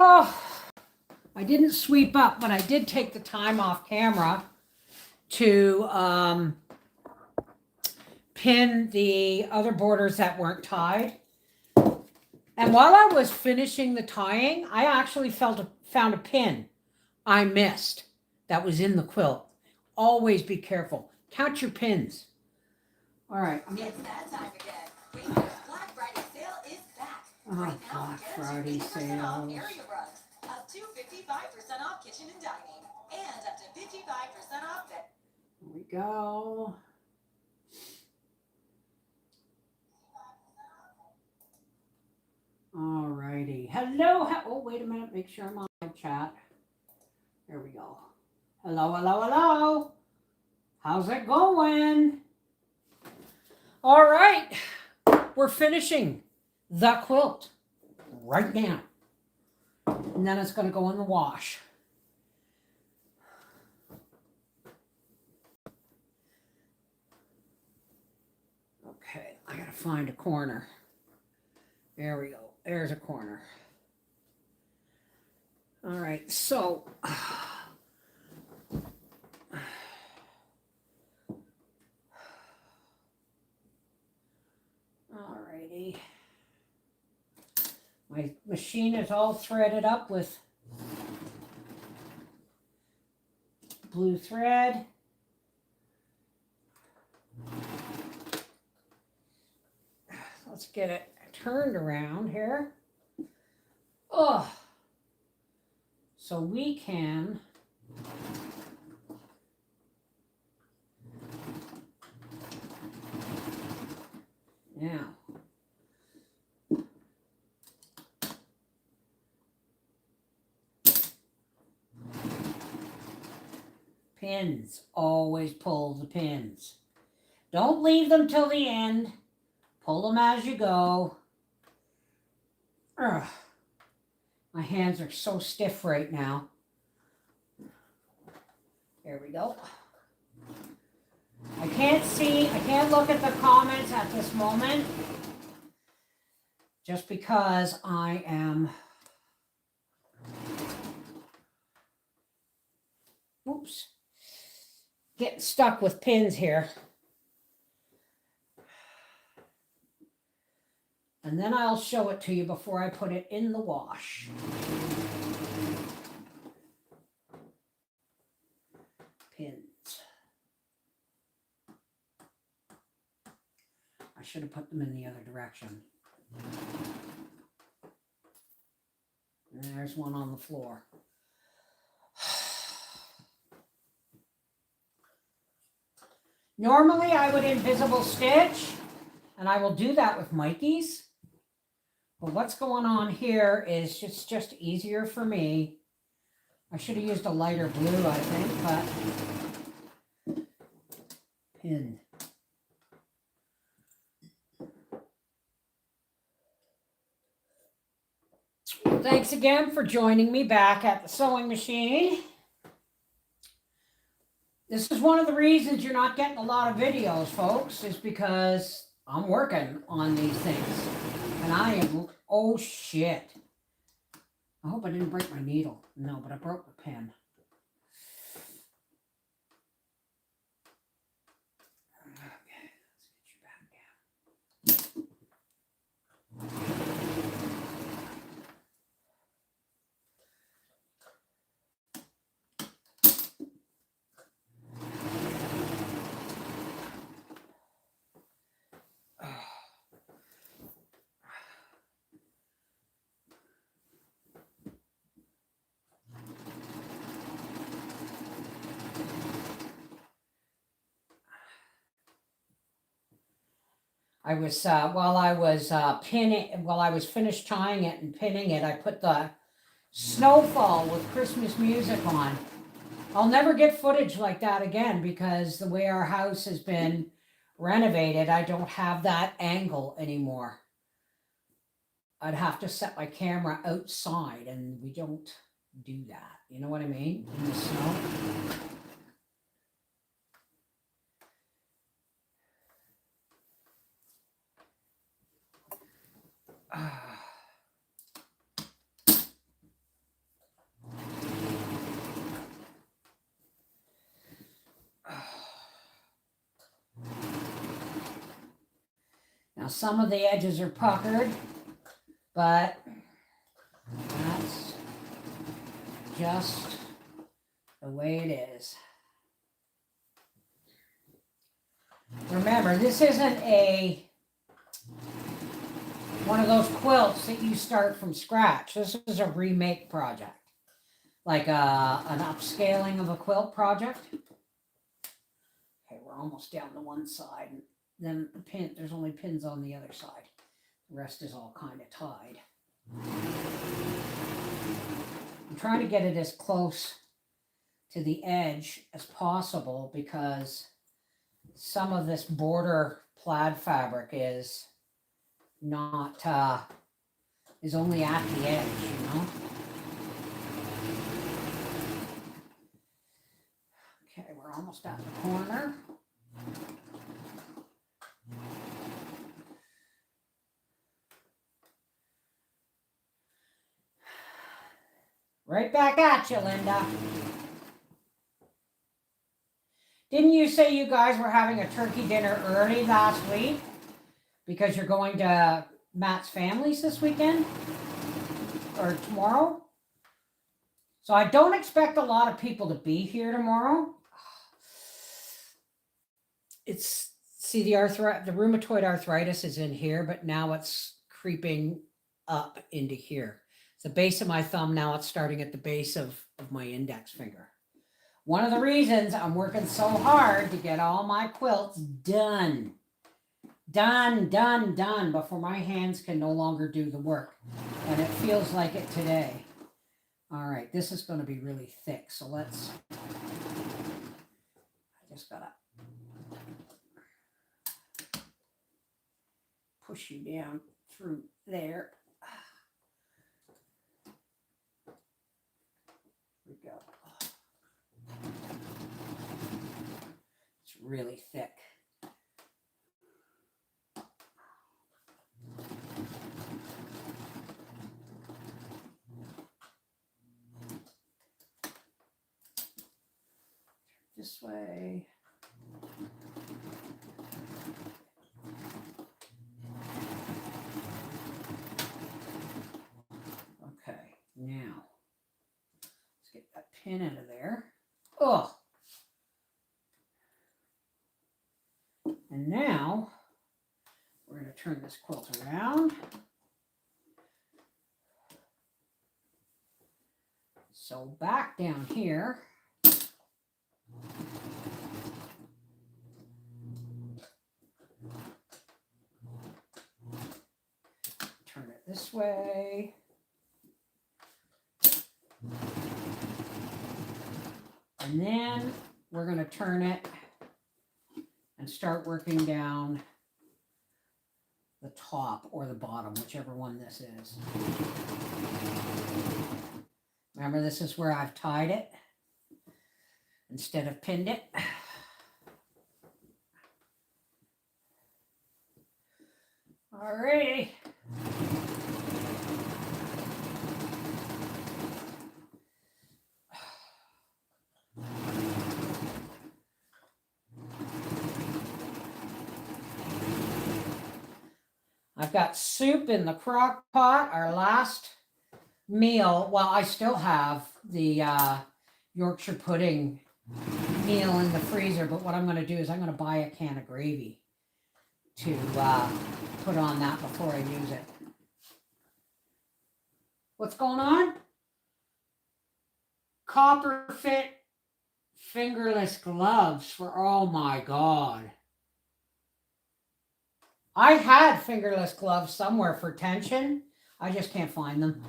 Oh, I didn't sweep up, but I did take the time off camera to pin the other borders that weren't tied. And while I was finishing the tying, I actually found a pin I missed that was in the quilt. Always be careful. Count your pins. All right. It's that time again. Wayfair's Black Friday sale is back. Right now, Black get Friday 80% off sales. area rugs, up to 55% off kitchen and dining, and up to 55% off bed. Here we go. All righty. Hello. Oh, wait a minute. Make sure I'm on my chat. There we go. Hello, hello, hello. How's it going? All right. We're finishing the quilt right now. And then it's going to go in the wash. Okay, I got to find a corner. There we go. There's a corner. All right, so alrighty. My machine is all threaded up with blue thread. Let's get it turned around here. Oh, so we can now pins. Always pull the pins. Don't leave them till the end. Pull them as you go. Ugh. My hands are so stiff right now. There we go. I can't look at the comments at this moment, just because I am, getting stuck with pins here. And then I'll show it to you before I put it in the wash. Pins. I should have put them in the other direction. And there's one on the floor. Normally I would invisible stitch, and I will do that with Mikey's. But what's going on here is just easier for me. I should have used a lighter blue, I think, but pin. Thanks again for joining me back at the sewing machine. This is one of the reasons you're not getting a lot of videos, folks, is because I'm working on these things. And I am, oh shit. I hope I didn't break my needle. No, but I broke the pen. Okay, let's get you back down. I was, while I was finished tying it and pinning it, I put the snowfall with Christmas music on. I'll never get footage like that again because the way our house has been renovated, I don't have that angle anymore. I'd have to set my camera outside, and we don't do that. You know what I mean? In the snow. Some of the edges are puckered, but that's just the way it is. Remember, this isn't one of those quilts that you start from scratch. This is a remake project, like an upscaling of a quilt project. Okay, we're almost down to one side. And then there's only pins on the other side. The rest is all kind of tied. I'm trying to get it as close to the edge as possible because some of this border plaid fabric is not, is only at the edge, you know? Okay, we're almost at the corner. Right back at you, Linda. Didn't you say you guys were having a turkey dinner early last week? Because you're going to Matt's family's this weekend? Or tomorrow? So I don't expect a lot of people to be here tomorrow. See, the rheumatoid arthritis is in here, but now it's creeping up into here. It's the base of my thumb. Now it's starting at the base of my index finger. One of the reasons I'm working so hard to get all my quilts done. Done before my hands can no longer do the work. And it feels like it today. All right, this is going to be really thick. So I just got to push you down through there. Here we go. It's really thick. This way. Okay, now let's get that pin out of there. Oh, and now we're going to turn this quilt around. So back down here. Turn it this way. And then we're going to turn it and start working down the top or the bottom, whichever one this is. Remember, this is where I've tied it instead of pinned it. Alrighty. I've got soup in the crock pot, our last meal. Well, I still have the Yorkshire pudding meal in the freezer, but what I'm going to do is I'm going to buy a can of gravy to put on that before I use it. What's going on? Copper fit fingerless gloves for, oh my God. I had fingerless gloves somewhere for tension. I just can't find them.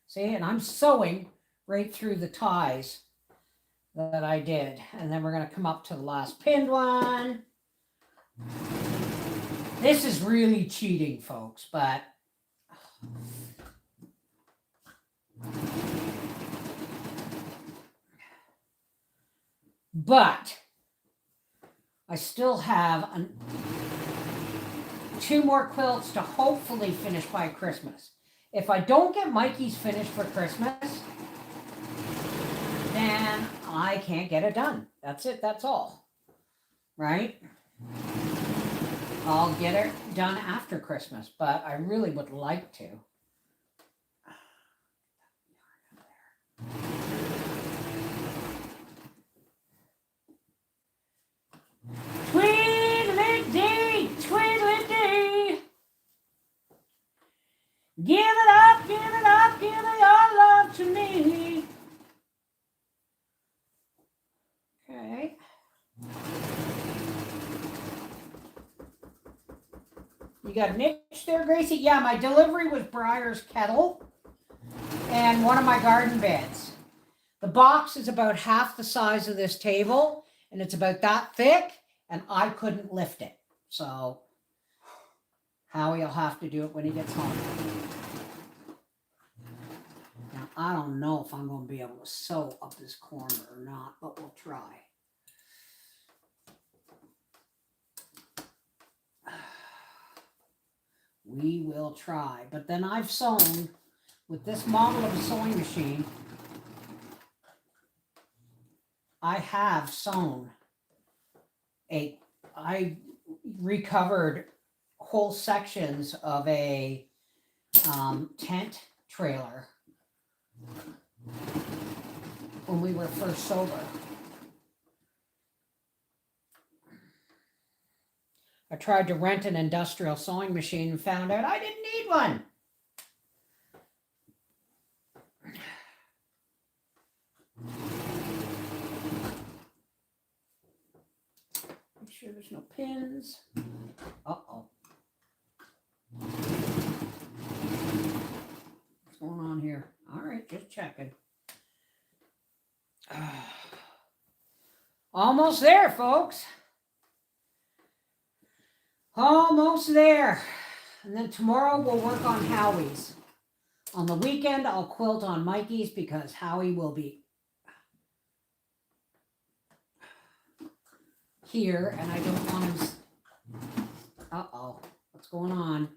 See, and I'm sewing right through the ties that I did. And then we're going to come up to the last pinned one. This is really cheating, folks, but I still have two more quilts to hopefully finish by Christmas. If I don't get Mikey's finished for Christmas, then I can't get it done. That's it. That's all. right? I'll get it done after Christmas, but I really would like to. Tweedledee, tweedledee. Give it up, give it up, give it your love to me. Okay. You got an itch there, Gracie? Yeah, my delivery was Briar's kettle and one of my garden beds. The box is about half the size of this table, and it's about that thick, and I couldn't lift it. So Howie will have to do it when he gets home. Now, I don't know if I'm going to be able to sew up this corner or not, but we'll try. We will try. But then I've sewn with this model of a sewing machine. I have sewn I recovered whole sections of a tent trailer when we were first sober. I tried to rent an industrial sewing machine and found out I didn't need one. Make sure there's no pins. Uh-oh. What's going on here? All right, just checking. Almost there, folks. Almost there. And then tomorrow we'll work on Howie's. On the weekend, I'll quilt on Mikey's because Howie will be here and I don't want him. Uh-oh. What's going on?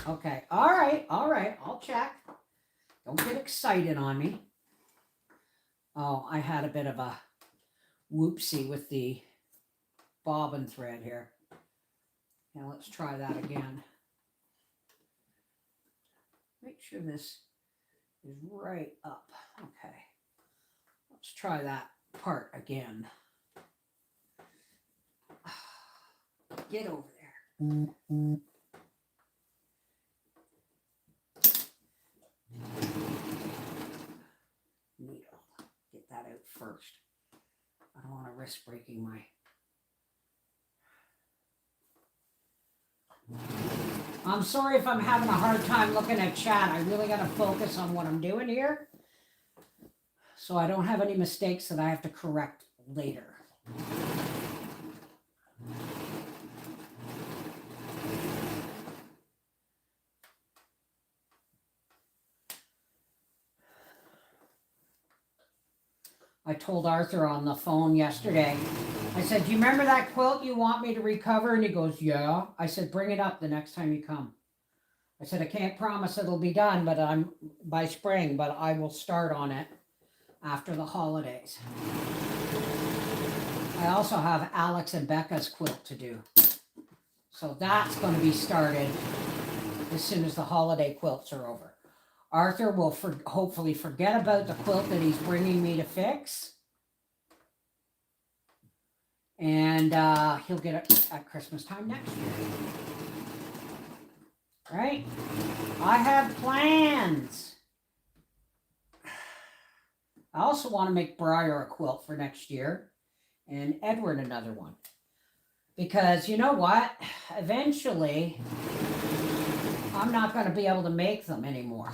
Okay. All right. I'll check. Don't get excited on me. Oh, I had a bit of a whoopsie with the bobbin thread here. Now let's try that again. Make sure this is right up. Okay. Let's try that part again. Get over there. Needle. Get that out first. I don't want to risk breaking my... I'm sorry if I'm having a hard time looking at chat. I really got to focus on what I'm doing here, so I don't have any mistakes that I have to correct later. I told Arthur on the phone yesterday, I said, do you remember that quilt you want me to recover? And he goes, yeah. I said, bring it up the next time you come. I said, I can't promise it'll be done, but by spring, but I will start on it after the holidays. I also have Alex and Becca's quilt to do. So that's going to be started as soon as the holiday quilts are over. Arthur will hopefully forget about the quilt that he's bringing me to fix. And he'll get it at Christmas time next year. Right? I have plans. I also want to make Briar a quilt for next year. And Edward another one. Because you know what? Eventually, I'm not going to be able to make them anymore.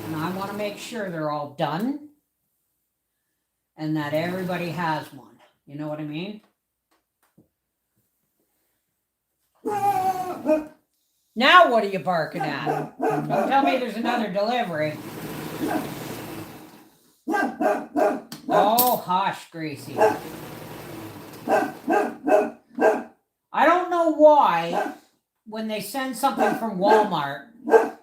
And I want to make sure they're all done. And that everybody has one. You know what I mean? Now what are you barking at? Don't tell me there's another delivery. Oh, hush, Gracie. I don't know why when they send something from Walmart,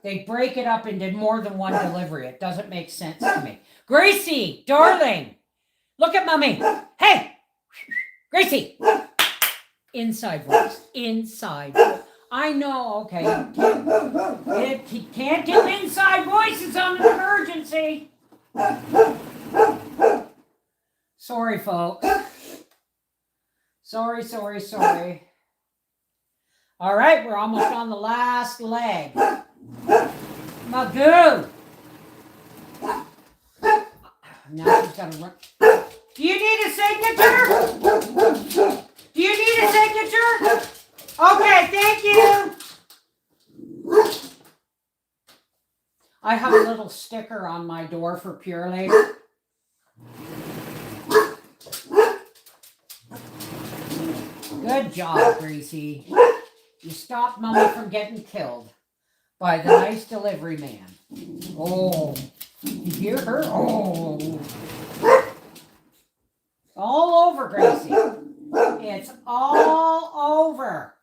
they break it up into more than one delivery. It doesn't make sense to me. Gracie, darling, Look at mommy. Hey, Gracie. Inside voice. Inside voice. I know, okay. He can't do inside voices on an emergency. Sorry, folks. Sorry. All right, we're almost on the last leg. Magoo. Now she's got to run. Do you need a signature? Do you need a signature? Okay, thank you. I have a little sticker on my door for Pure Labor. Good job, Gracie. You stopped Mommy from getting killed by the nice delivery man. Oh, you hear her? Oh. All over, Gracie. It's all over.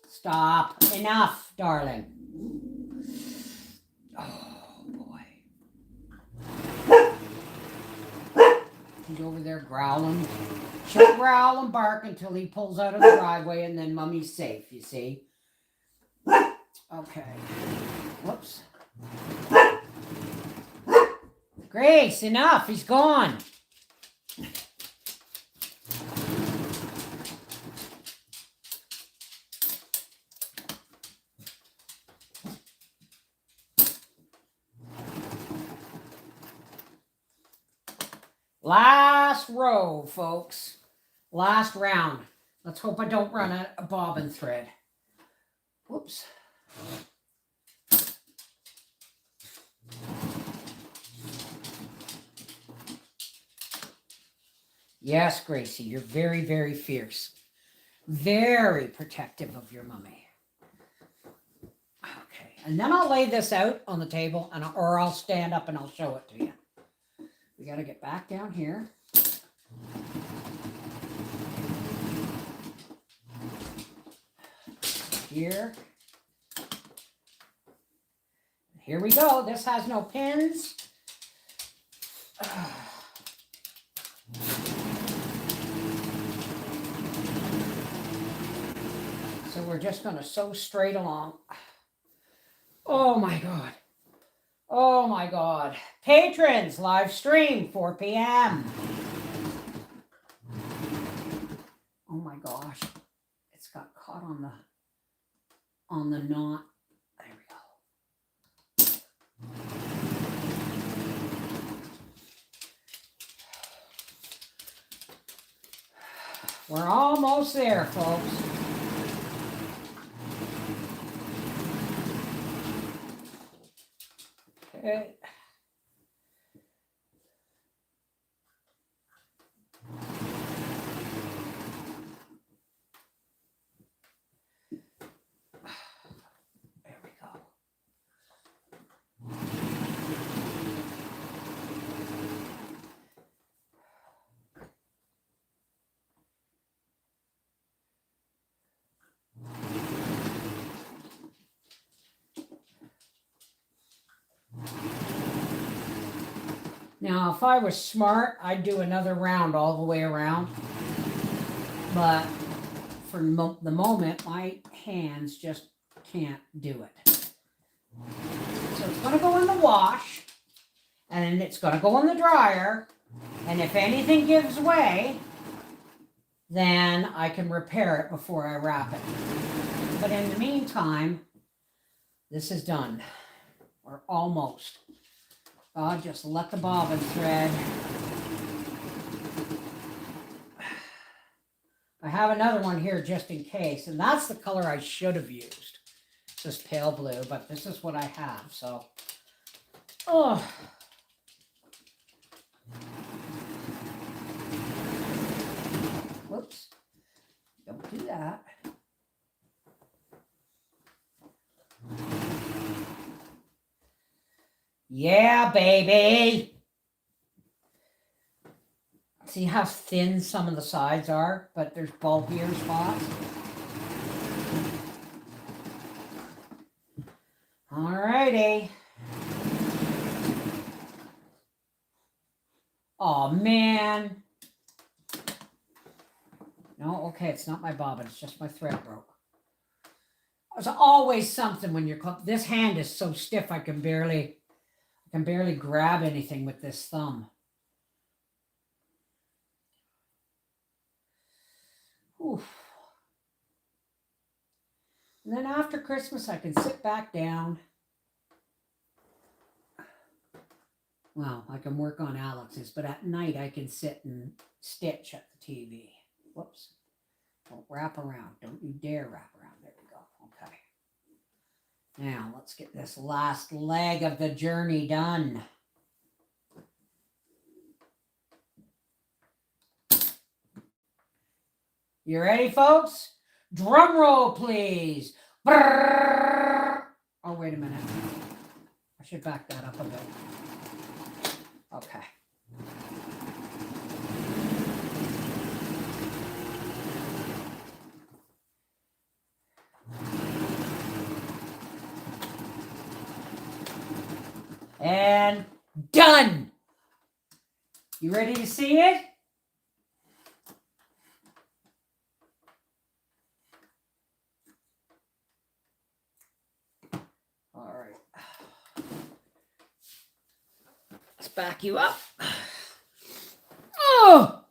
Stop. Enough, darling. Oh, boy. He's over there growling. She'll growl and bark until he pulls out of the driveway, and then Mummy's safe, you see. Okay. Whoops. Grace, enough. He's gone. Last row, folks. Last round. Let's hope I don't run out of bobbin thread. Whoops. Yes, Gracie, you're very, very fierce. Very protective of your mummy. Okay, and then I'll lay this out on the table, or I'll stand up and I'll show it to you. We got to get back down here. Here. Here we go. This has no pins. So we're just going to sew straight along. Oh my God. Oh my God. Patrons, live stream, 4 p.m. Oh my gosh. It's got caught on the knot. There we go. We're almost there, folks. Okay. There we go. Now, if I was smart, I'd do another round all the way around. But for the moment, my hands just can't do it. So it's going to go in the wash, and it's going to go in the dryer. And if anything gives way, then I can repair it before I wrap it. But in the meantime, this is done. Or almost. I'll just let the bobbin thread. I have another one here just in case, and that's the color I should have used. This pale blue, but this is what I have, so. Oh. Whoops. Don't do that. Yeah, baby. See how thin some of the sides are, but there's bulkier spots. All righty. Oh, man. No, okay, it's not my bobbin. It's just my thread broke. There's always something when you're this hand is so stiff I can barely grab anything with this thumb. Oof. And then after Christmas I can sit back down. Well, I can work on Alex's, but at night I can sit and stitch at the TV. Whoops. Don't wrap around. Don't you dare wrap around. There we go. Okay. Now, let's get this last leg of the journey done. You ready, folks? Drum roll, please. Brrr. Oh, wait a minute. I should back that up a bit. Okay. And done. You ready to see it? All right. Let's back you up. Oh,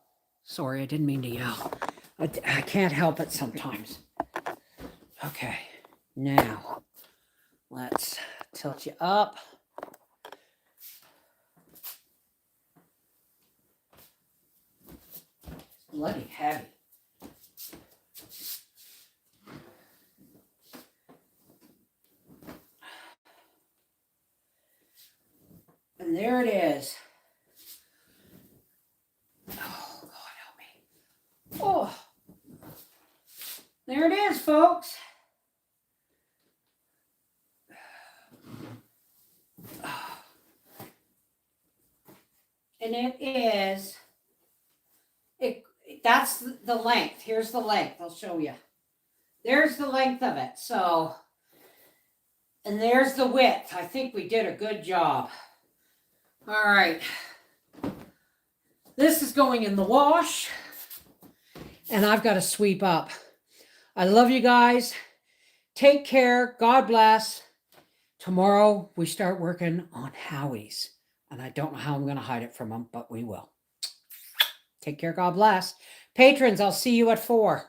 sorry, I didn't mean to yell. I can't help it sometimes. Okay, now let's tilt you up. It's bloody heavy. And there it is. Oh, God help me. Oh, there it is, folks. And it is, that's the length. Here's the length. I'll show you. There's the length of it. So, and there's the width. I think we did a good job. All right. This is going in the wash. And I've got to sweep up. I love you guys. Take care. God bless. Tomorrow we start working on Howie's. And I don't know how I'm going to hide it from them, but we will. Take care. God bless. Patrons, I'll see you at 4.